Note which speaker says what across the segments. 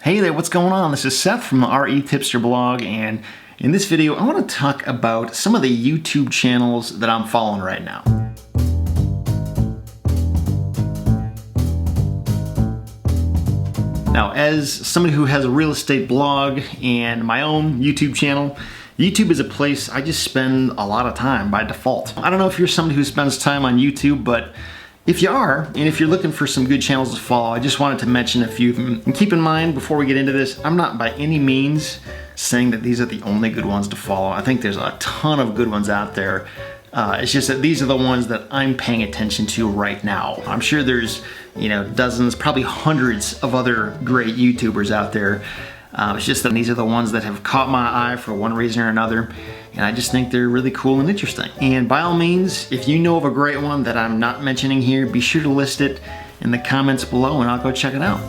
Speaker 1: Hey there, what's going on? This is Seth from the REtipster blog, and in this video I want to talk about some of the YouTube channels that I'm following right now. Now, as somebody who has a real estate blog and my own YouTube channel, YouTube is a place I just spend a lot of time by default. I don't know if you're somebody who spends time on YouTube, but if you are, and if you're looking for some good channels to follow, I just wanted to mention a few of them. And keep in mind, before we get into this, I'm not by any means saying that these are the only good ones to follow. I think there's a ton of good ones out there. It's just that these are the ones that I'm paying attention to right now. I'm sure there's, dozens, probably hundreds of other great YouTubers out there. It's just that these are the ones that have caught my eye for one reason or another, and I just think they're really cool and interesting. And by all means, if you know of a great one that I'm not mentioning here, be sure to list it in the comments below and I'll go check it out.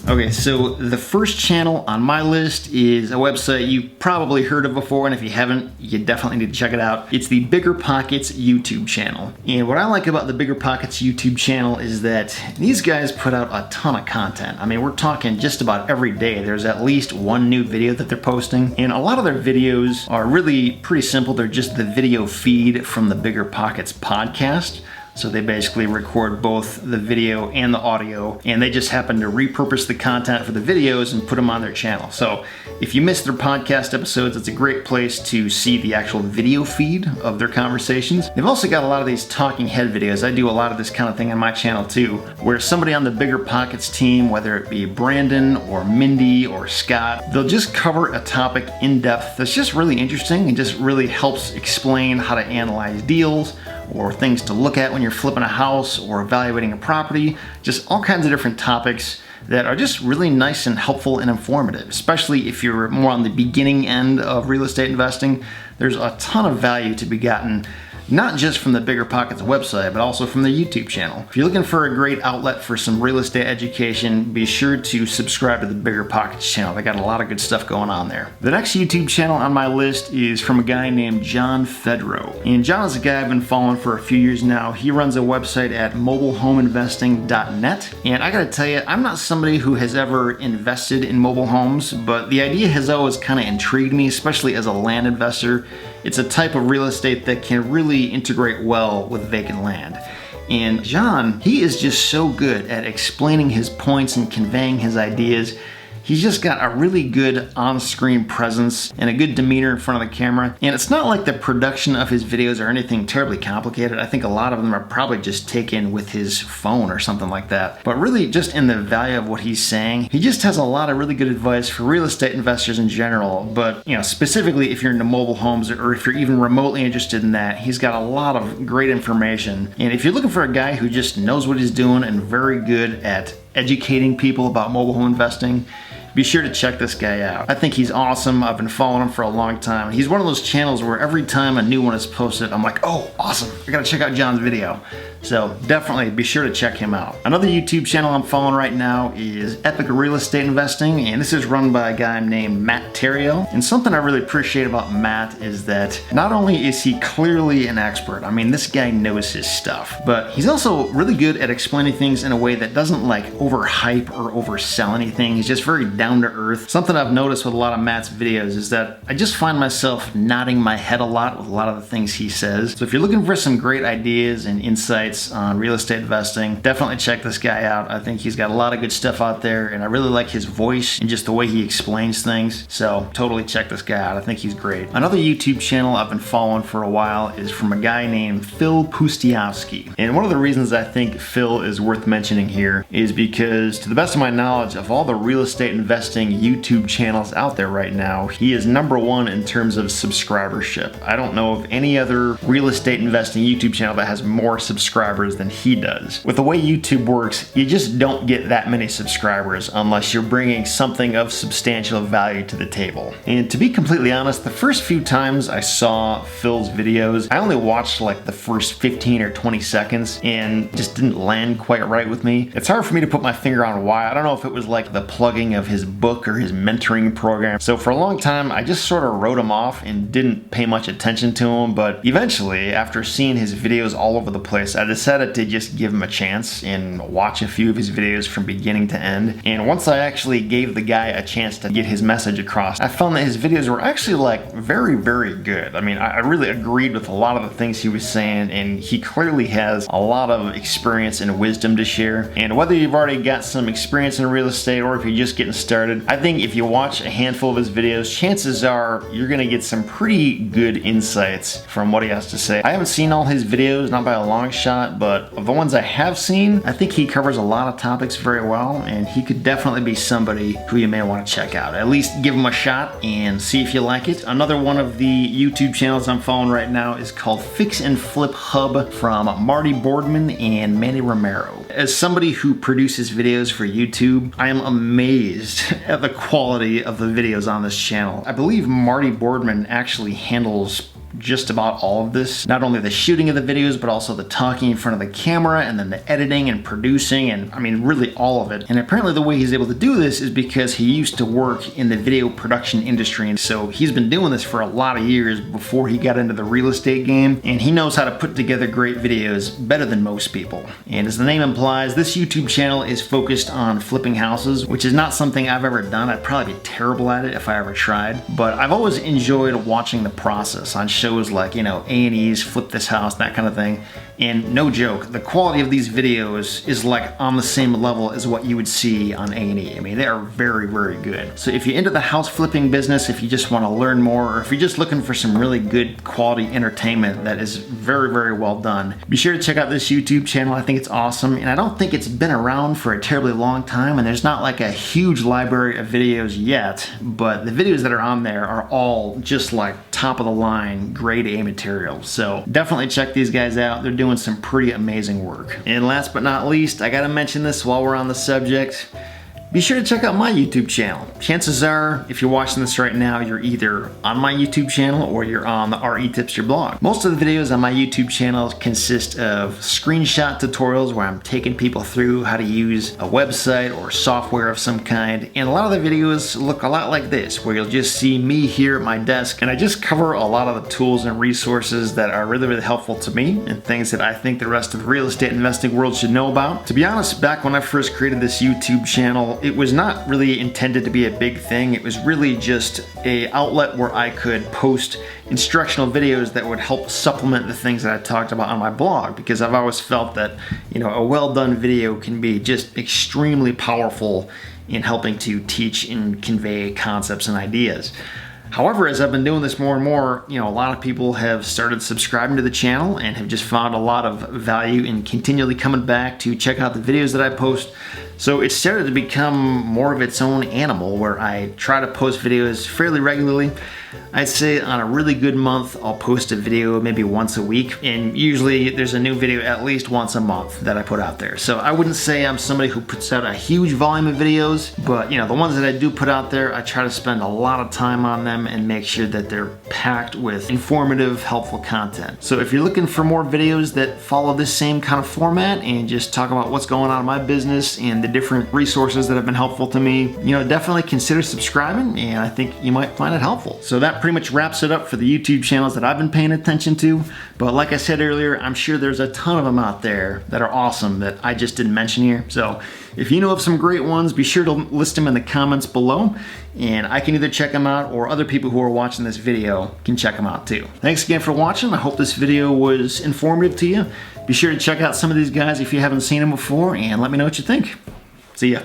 Speaker 1: Okay, so the first channel on my list is a website you probably heard of before, and if you haven't, you definitely need to check it out. It's the Bigger Pockets YouTube channel. And what I like about the Bigger Pockets YouTube channel is that these guys put out a ton of content. I mean, we're talking just about every day. There's at least one new video that they're posting, and a lot of their videos are really pretty simple. They're just the video feed from the Bigger Pockets podcast. So they basically record both the video and the audio, and they just happen to repurpose the content for the videos and put them on their channel. So if you missed their podcast episodes, it's a great place to see the actual video feed of their conversations. They've also got a lot of these talking head videos. I do a lot of this kind of thing on my channel too, where somebody on the Bigger Pockets team, whether it be Brandon or Mindy or Scott, they'll just cover a topic in depth that's just really interesting and just really helps explain how to analyze deals, or things to look at when you're flipping a house or evaluating a property. Just all kinds of different topics that are just really nice and helpful and informative, especially if you're more on the beginning end of real estate investing. There's a ton of value to be gotten, not just from the Bigger Pockets website, but also from the YouTube channel. If you're looking for a great outlet for some real estate education, be sure to subscribe to the Bigger Pockets channel. They got a lot of good stuff going on there. The next YouTube channel on my list is from a guy named John Fedro. And John is a guy I've been following for a few years now. He runs a website at mobilehomeinvesting.net. And I gotta tell you, I'm not somebody who has ever invested in mobile homes, but the idea has always kind of intrigued me, especially as a land investor. It's a type of real estate that can really integrate well with vacant land. And John, he is just so good at explaining his points and conveying his ideas. He's just got a really good on-screen presence and a good demeanor in front of the camera. And it's not like the production of his videos are anything terribly complicated. I think a lot of them are probably just taken with his phone or something like that. But really just in the value of what he's saying, he just has a lot of really good advice for real estate investors in general. But specifically if you're into mobile homes or if you're even remotely interested in that, he's got a lot of great information. And if you're looking for a guy who just knows what he's doing and very good at educating people about mobile home investing, be sure to check this guy out. I think he's awesome. I've been following him for a long time. He's one of those channels where every time a new one is posted, I'm like, oh, awesome. I gotta check out John's video. So definitely be sure to check him out. Another YouTube channel I'm following right now is Epic Real Estate Investing, and this is run by a guy named Matt Terrio. And something I really appreciate about Matt is that not only is he clearly an expert, I mean, this guy knows his stuff, but he's also really good at explaining things in a way that doesn't like overhype or oversell anything. He's just very down to earth. Something I've noticed with a lot of Matt's videos is that I just find myself nodding my head a lot with a lot of the things he says. So if you're looking for some great ideas and insights on real estate investing, definitely check this guy out. I think he's got a lot of good stuff out there, and I really like his voice and just the way he explains things. So totally check this guy out. I think he's great. Another YouTube channel I've been following for a while is from a guy named Phil Pustiowski. And one of the reasons I think Phil is worth mentioning here is because, to the best of my knowledge, of all the real estate investing YouTube channels out there right now, he is #1 in terms of subscribership. I don't know of any other real estate investing YouTube channel that has more subscribers than he does. With the way YouTube works, you just don't get that many subscribers unless you're bringing something of substantial value to the table. And to be completely honest, the first few times I saw Phil's videos, I only watched like the first 15 or 20 seconds and just didn't land quite right with me. It's hard for me to put my finger on why. I don't know if it was like the plugging of his his book or his mentoring program. So for a long time, I just sort of wrote him off and didn't pay much attention to him. But eventually, after seeing his videos all over the place, I decided to just give him a chance and watch a few of his videos from beginning to end. And once I actually gave the guy a chance to get his message across, I found that his videos were actually like very, very good. I mean, I really agreed with a lot of the things he was saying, and he clearly has a lot of experience and wisdom to share. And whether you've already got some experience in real estate or if you're just getting started, I think if you watch a handful of his videos, chances are you're gonna get some pretty good insights from what he has to say. I haven't seen all his videos, not by a long shot, but of the ones I have seen, I think he covers a lot of topics very well, and he could definitely be somebody who you may want to check out. At least give him a shot and see if you like it. Another one of the YouTube channels I'm following right now is called Fix and Flip Hub from Marty Boardman and Manny Romero. As somebody who produces videos for YouTube, I am amazed at the quality of the videos on this channel. I believe Marty Boardman actually handles just about all of this. Not only the shooting of the videos, but also the talking in front of the camera, and then the editing and producing, and I mean really all of it. And apparently the way he's able to do this is because he used to work in the video production industry, and so he's been doing this for a lot of years before he got into the real estate game, and he knows how to put together great videos better than most people. And as the name implies, this YouTube channel is focused on flipping houses, which is not something I've ever done. I'd probably be terrible at it if I ever tried, but I've always enjoyed watching the process on shows like, you know, A&E's Flip This House, that kind of thing. And no joke, the quality of these videos is like on the same level as what you would see on A&E. I mean, they are very, very good. So if you're into the house flipping business, if you just want to learn more, or if you're just looking for some really good quality entertainment that is very, very well done, be sure to check out this YouTube channel. I think it's awesome, and I don't think it's been around for a terribly long time, and there's not like a huge library of videos yet, but the videos that are on there are all just like top of the line, grade A material. So definitely check these guys out. They're doing some pretty amazing work. And last but not least, I gotta mention this while we're on the subject. Be sure to check out my YouTube channel. Chances are, if you're watching this right now, you're either on my YouTube channel or you're on the REtipster blog. Most of the videos on my YouTube channel consist of screenshot tutorials where I'm taking people through how to use a website or software of some kind. And a lot of the videos look a lot like this, where you'll just see me here at my desk, and I just cover a lot of the tools and resources that are really, really helpful to me and things that I think the rest of the real estate investing world should know about. To be honest, back when I first created this YouTube channel, it was not really intended to be a big thing. It was really just an outlet where I could post instructional videos that would help supplement the things that I talked about on my blog, because I've always felt that, you know, a well done video can be just extremely powerful in helping to teach and convey concepts and ideas. However, as I've been doing this more and more, you know, a lot of people have started subscribing to the channel and have just found a lot of value in continually coming back to check out the videos that I post. So it started to become more of its own animal, where I try to post videos fairly regularly. I'd say on a really good month, I'll post a video maybe once a week, and usually there's a new video at least once a month that I put out there. So I wouldn't say I'm somebody who puts out a huge volume of videos, but you know, the ones that I do put out there, I try to spend a lot of time on them and make sure that they're packed with informative, helpful content. So if you're looking for more videos that follow this same kind of format and just talk about what's going on in my business and the different resources that have been helpful to me, you know, definitely consider subscribing, and I think you might find it helpful. So that pretty much wraps it up for the YouTube channels that I've been paying attention to. But like I said earlier, I'm sure there's a ton of them out there that are awesome that I just didn't mention here. So if you know of some great ones, be sure to list them in the comments below, and I can either check them out or other people who are watching this video can check them out too. Thanks again for watching. I hope this video was informative to you. Be sure to check out some of these guys if you haven't seen them before, and let me know what you think. See ya.